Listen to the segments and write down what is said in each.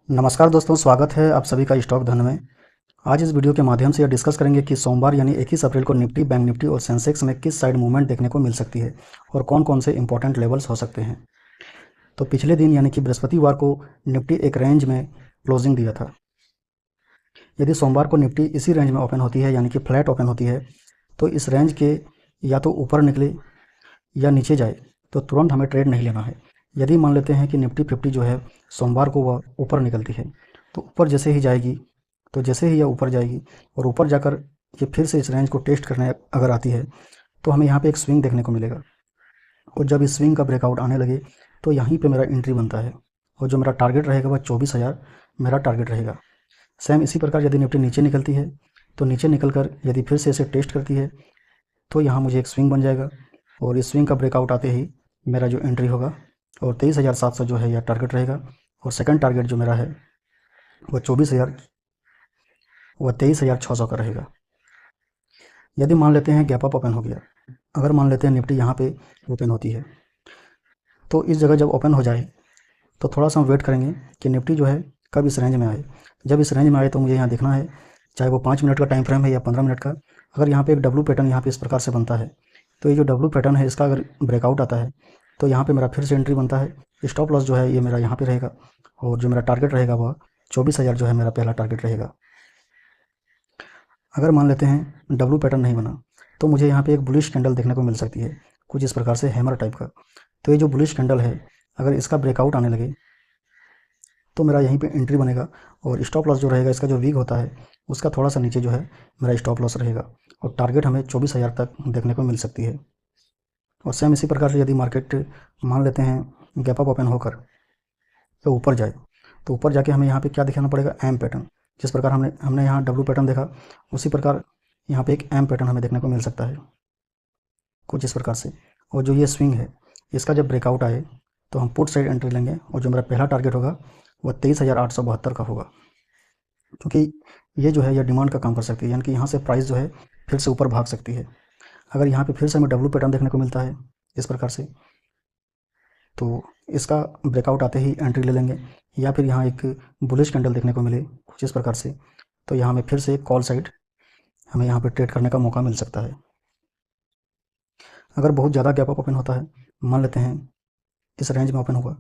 नमस्कार दोस्तों, स्वागत है आप सभी का स्टॉक धन में। आज इस वीडियो के माध्यम से यह डिस्कस करेंगे कि सोमवार यानी 21 अप्रैल को निफ्टी, बैंक निफ्टी और सेंसेक्स में किस साइड मूवमेंट देखने को मिल सकती है और कौन कौन से इंपॉर्टेंट लेवल्स हो सकते हैं। तो पिछले दिन यानी कि बृहस्पतिवार को निफ्टी एक रेंज में क्लोजिंग दिया था। यदि सोमवार को निफ्टी इसी रेंज में ओपन होती है यानी कि फ्लैट ओपन होती है तो इस रेंज के या तो ऊपर निकले या नीचे जाए तो तुरंत हमें ट्रेड नहीं लेना है। यदि मान लेते हैं कि निफ्टी 50 जो है सोमवार को वह ऊपर निकलती है तो ऊपर जैसे ही जाएगी, तो जैसे ही यह ऊपर जाएगी और ऊपर जाकर ये फिर से इस रेंज को टेस्ट करने अगर आती है तो हमें यहाँ पे एक स्विंग देखने को मिलेगा। और जब इस स्विंग का ब्रेकआउट आने लगे तो यहीं पे मेरा एंट्री बनता है और जो मेरा टारगेट रहेगा वह 24,000 मेरा टारगेट रहेगा। सेम इसी प्रकार यदि निफ्टी नीचे निकलती है तो नीचे निकल कर यदि फिर से इसे टेस्ट करती है तो यहाँ मुझे एक स्विंग बन जाएगा और इस स्विंग का ब्रेकआउट आते ही मेरा जो एंट्री होगा और 23,700 जो है यह टारगेट रहेगा। और सेकंड टारगेट जो मेरा है वह 23,600 का रहेगा। यदि मान लेते हैं गैप अप ओपन हो गया, अगर मान लेते हैं निफ्टी यहाँ पे ओपन होती है तो इस जगह जब ओपन हो जाए तो थोड़ा सा हम वेट करेंगे कि निफ्टी जो है कब इस रेंज में आए। जब इस रेंज में आए तो मुझे यहाँ देखना है, चाहे वो 5 मिनट का टाइम फ्रेम है या 15 मिनट का। अगर यहाँ पे एक डब्लू पैटर्न यहाँ पे इस प्रकार से बनता है तो ये जो डब्लू पैटर्न है इसका अगर ब्रेकआउट आता है तो यहाँ पे मेरा फिर से एंट्री बनता है। स्टॉप लॉस जो है ये मेरा यहाँ पे रहेगा और जो मेरा टारगेट रहेगा वह 24,000 जो है मेरा पहला टारगेट रहेगा। अगर मान लेते हैं डब्लू पैटर्न नहीं बना तो मुझे यहाँ पे एक बुलिश कैंडल देखने को मिल सकती है, कुछ इस प्रकार से हैमर टाइप का। तो ये जो बुलिश कैंडल है अगर इसका ब्रेकआउट आने लगे तो मेरा यहीं पे एंट्री बनेगा और स्टॉप लॉस जो रहेगा इसका जो वीक होता है उसका थोड़ा सा नीचे जो है मेरा स्टॉप लॉस रहेगा और टारगेट हमें 24,000 तक देखने को मिल सकती है। और सेम इसी प्रकार से यदि मार्केट मान लेते हैं गैप अप ओपन होकर तो ऊपर जाए तो ऊपर जाके हमें यहाँ पे क्या दिखाना पड़ेगा, एम पैटर्न। जिस प्रकार हमने यहाँ डब्लू पैटर्न देखा उसी प्रकार यहाँ पे एक एम पैटर्न हमें देखने को मिल सकता है, कुछ इस प्रकार से। और जो ये स्विंग है इसका जब ब्रेकआउट आए तो हम पुट साइड एंट्री लेंगे और जो मेरा पहला टारगेट होगा वह 23,872 का होगा, क्योंकि ये जो है यह डिमांड का काम कर सकती है, यानी कि यहाँ से प्राइस जो है फिर से ऊपर भाग सकती है। अगर यहाँ पे फिर से हमें डब्लू पैटर्न देखने को मिलता है इस प्रकार से तो इसका ब्रेकआउट आते ही एंट्री ले लेंगे, या फिर यहाँ एक बुलिश कैंडल देखने को मिले कुछ इस प्रकार से तो यहाँ हमें फिर से एक कॉल साइड हमें यहाँ पे ट्रेड करने का मौका मिल सकता है। अगर बहुत ज़्यादा गैप अप ओपन होता है, मान लेते हैं इस रेंज में ओपन हुआ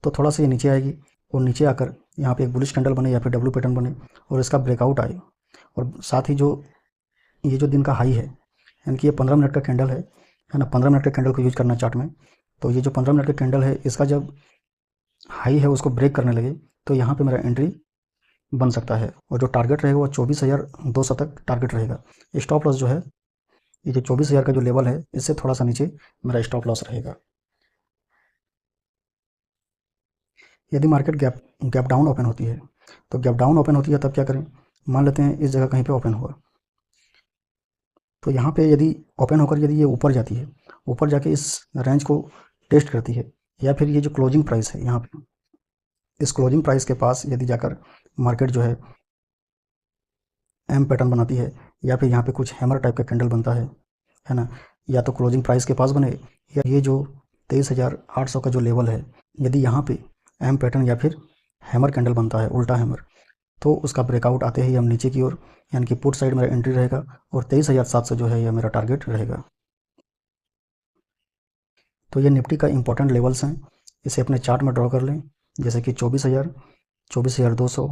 तो थोड़ा सा ये नीचे आएगी और नीचे आकर यहाँ पे एक बुलिश कैंडल बने या फिर डब्लू पैटर्न बने और इसका ब्रेकआउट आए और साथ ही जो ये जो दिन का हाई है यानी कि ये 15 मिनट का कैंडल है ना, 15 मिनट के कैंडल को यूज करना चार्ट में। तो ये जो 15 मिनट का कैंडल है इसका जब हाई है उसको ब्रेक करने लगे तो यहाँ पे मेरा एंट्री बन सकता है और जो टारगेट रहेगा वो 24,200 तक टारगेट रहेगा। स्टॉप लॉस जो है ये जो 24,000 का जो लेवल है इससे थोड़ा सा नीचे मेरा स्टॉप लॉस रहेगा। यदि मार्केट गैप डाउन ओपन होती है तो गैप डाउन ओपन होती है तब क्या करें, मान लेते हैं इस जगह कहीं पे ओपन हुआ तो यहाँ पे यदि ओपन होकर यदि ये ऊपर जाती है, ऊपर जाके इस रेंज को टेस्ट करती है, या फिर ये जो क्लोजिंग प्राइस है यहाँ पे इस क्लोजिंग प्राइस के पास यदि जाकर मार्केट जो है एम पैटर्न बनाती है या फिर यहाँ पे कुछ हैमर टाइप का कैंडल बनता है ना, या तो क्लोजिंग प्राइस के पास बने या ये जो 23,800 का जो लेवल है यदि यहाँ पे एम पैटर्न या फिर हैमर कैंडल बनता है, उल्टा हैमर, तो उसका ब्रेकआउट आते ही हम नीचे की ओर यानी कि पुट साइड मेरा एंट्री रहेगा और 23,700 जो है यह मेरा टारगेट रहेगा। तो ये निफ्टी का इंपॉर्टेंट लेवल्स हैं, इसे अपने चार्ट में ड्रॉ कर लें, जैसे कि 24,000, 24,200,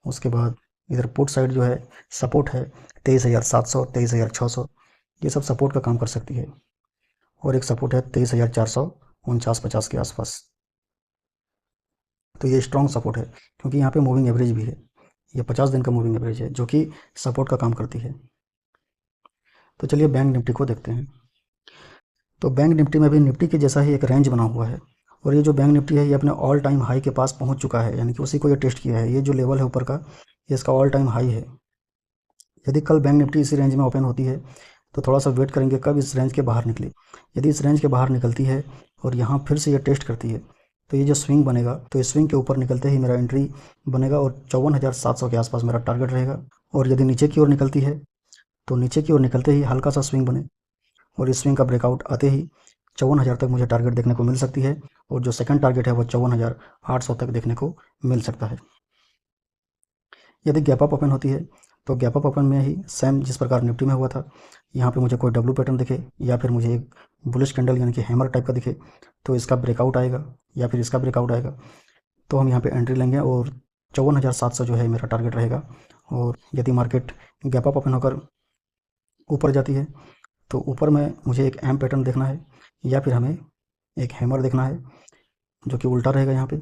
उसके बाद इधर पुट साइड जो है सपोर्ट है 23,700, 23,600, ये सब सपोर्ट का काम कर सकती है। और एक सपोर्ट है 23,449-50 के आसपास, तो ये स्ट्रॉन्ग सपोर्ट है क्योंकि यहाँ पे मूविंग एवरेज भी है, ये 50 दिन का मूविंग एवरेज है जो कि सपोर्ट का काम करती है। तो चलिए बैंक निफ्टी को देखते हैं। तो बैंक निफ्टी में भी निफ्टी के जैसा ही एक रेंज बना हुआ है और ये जो बैंक निफ्टी है ये अपने ऑल टाइम हाई के पास पहुंच चुका है, यानी कि उसी को ये टेस्ट किया है। ये जो लेवल है ऊपर का ये इसका ऑल टाइम हाई है। यदि कल बैंक निफ्टी इसी रेंज में ओपन होती है तो थोड़ा सा वेट करेंगे कब इस रेंज के बाहर निकले। यदि इस रेंज के बाहर निकलती है और यहाँ फिर से ये टेस्ट करती है तो ये जो स्विंग बनेगा तो इस स्विंग के ऊपर निकलते ही मेरा एंट्री बनेगा और 54,700 के आसपास मेरा टारगेट रहेगा। और यदि नीचे की ओर निकलती है तो नीचे की ओर निकलते ही हल्का सा स्विंग बने और इस स्विंग का ब्रेकआउट आते ही 54,000 तक मुझे टारगेट देखने को मिल सकती है, और जो सेकंड टारगेट है वो 54,800 तक देखने को मिल सकता है। यदि गैप अप ओपन होती है तो गैप अप ओपन में ही सेम जिस प्रकार निफ्टी में हुआ था, यहाँ पे मुझे कोई डब्ल्यू पैटर्न दिखे या फिर मुझे एक बुलिश कैंडल यानी कि हैमर टाइप का दिखे, तो इसका ब्रेकआउट आएगा या फिर इसका ब्रेकआउट आएगा, तो हम यहाँ पे एंट्री लेंगे और 54,700 जो है मेरा टारगेट रहेगा। और यदि मार्केट गैप अप ओपन होकर ऊपर जाती है तो ऊपर में मुझे एक एम पैटर्न देखना है या फिर हमें एक हैमर देखना है जो कि उल्टा रहेगा यहाँ पे,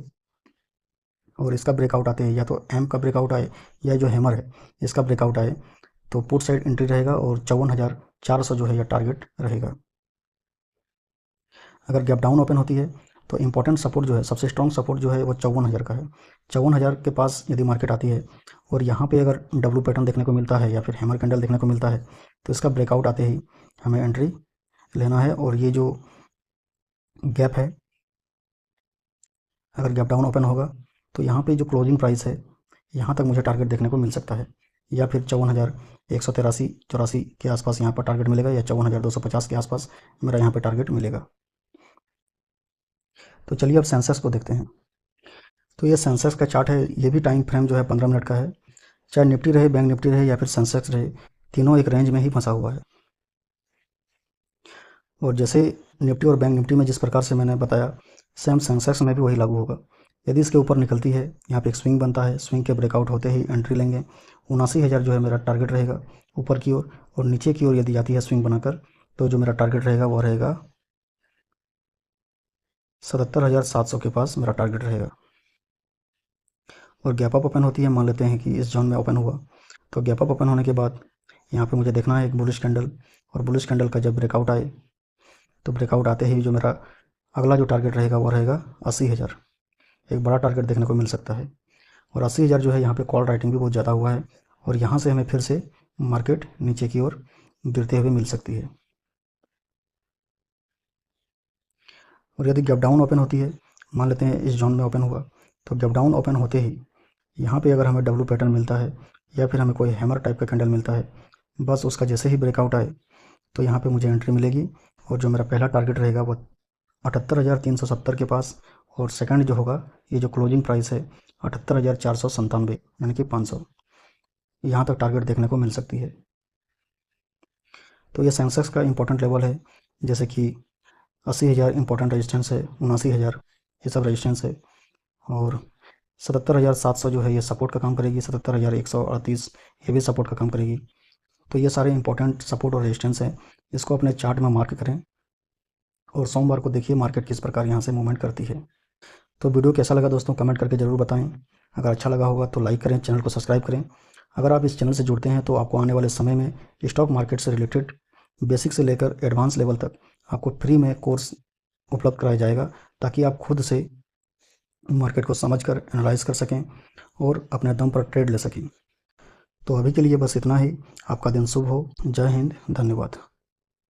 और इसका ब्रेकआउट आते हैं या तो एम का ब्रेकआउट आए या जो हैमर है इसका ब्रेकआउट आए तो पुट साइड एंट्री रहेगा और 54,400 जो है यह टारगेट रहेगा। अगर गैप डाउन ओपन होती है तो इंपॉर्टेंट सपोर्ट जो है, सबसे स्ट्रॉन्ग सपोर्ट जो है वो 54,000 का है। 54,000 के पास यदि मार्केट आती है और यहाँ पे अगर डब्ल्यू पैटर्न देखने को मिलता है या फिर हैमर कैंडल देखने को मिलता है तो इसका ब्रेकआउट आते ही हमें एंट्री लेना है। और ये जो गैप है, अगर गैप डाउन ओपन होगा तो यहाँ पे जो क्लोजिंग प्राइस है यहाँ तक मुझे टारगेट देखने को मिल सकता है, या फिर 54,183-84 के आसपास यहाँ पर टारगेट मिलेगा, या 54,250 के आसपास मेरा यहाँ पे टारगेट मिलेगा। तो चलिए अब सेंसेक्स को देखते हैं। तो ये सेंसेक्स का चार्ट है, ये भी टाइम फ्रेम जो है 15 मिनट का है। चाहे निफ्टी रहे, बैंक निफ्टी रहे या फिर सेंसेक्स रहे, तीनों एक रेंज में ही फंसा हुआ है। और जैसे निफ्टी और बैंक निफ्टी में जिस प्रकार से मैंने बताया, सेम सेंसेक्स में भी वही लागू होगा। यदि इसके ऊपर निकलती है, यहाँ पे एक स्विंग बनता है, स्विंग के ब्रेकआउट होते ही एंट्री लेंगे। 79,000 जो है मेरा टारगेट रहेगा ऊपर की ओर, और नीचे की ओर यदि जाती है स्विंग बनाकर तो जो मेरा टारगेट रहेगा वो रहेगा 77,700 के पास मेरा टारगेट रहेगा। और गैप अप ओपन होती है, मान लेते हैं कि इस जोन में ओपन हुआ, तो गैप अप ओपन होने के बाद यहाँ पे मुझे देखना है एक बुलिश कैंडल, और बुलिश कैंडल का जब ब्रेकआउट आए तो ब्रेकआउट आते ही जो मेरा अगला जो टारगेट रहेगा वो रहेगा 80,000। एक बड़ा टारगेट देखने को मिल सकता है, और 80,000 जो है यहाँ पे कॉल राइटिंग भी बहुत ज़्यादा हुआ है, और यहाँ से हमें फिर से मार्केट नीचे की ओर गिरते हुए मिल सकती है। और यदि गैप डाउन ओपन होती है, मान लेते हैं इस जोन में ओपन हुआ, तो गैप डाउन ओपन होते ही यहाँ पे अगर हमें डब्ल्यू पैटर्न मिलता है या फिर हमें कोई हैमर टाइप का कैंडल मिलता है, बस उसका जैसे ही ब्रेकआउट आए तो यहाँ पे मुझे एंट्री मिलेगी, और जो मेरा पहला टारगेट रहेगा वो 78,370 के पास, और सेकंड जो होगा, ये जो क्लोजिंग प्राइस है 78,497 यानी कि 500, यहाँ तक टारगेट देखने को मिल सकती है। तो ये सेंसेक्स का इंपॉर्टेंट लेवल है, जैसे कि 80,000 इंपॉर्टेंट रेजिस्टेंस है, 79,000 ये सब रेजिस्टेंस है, और 77,700 जो है ये सपोर्ट का काम करेगी, 77,138 ये भी सपोर्ट का काम करेगी। तो ये सारे इंपॉर्टेंट सपोर्ट और रेजिस्टेंस हैं, इसको अपने चार्ट में मार्क करें, और सोमवार को देखिए मार्केट किस प्रकार यहाँ से मूवमेंट करती है। तो वीडियो कैसा लगा दोस्तों, कमेंट करके ज़रूर बताएं। अगर अच्छा लगा होगा तो लाइक करें, चैनल को सब्सक्राइब करें। अगर आप इस चैनल से जुड़ते हैं तो आपको आने वाले समय में स्टॉक मार्केट से रिलेटेड बेसिक से लेकर एडवांस लेवल तक आपको फ्री में कोर्स उपलब्ध कराया जाएगा, ताकि आप खुद से मार्केट को समझकर एनालाइज कर सकें और अपने दम पर ट्रेड ले सकें। तो अभी के लिए बस इतना ही। आपका दिन शुभ हो। जय हिंद, धन्यवाद।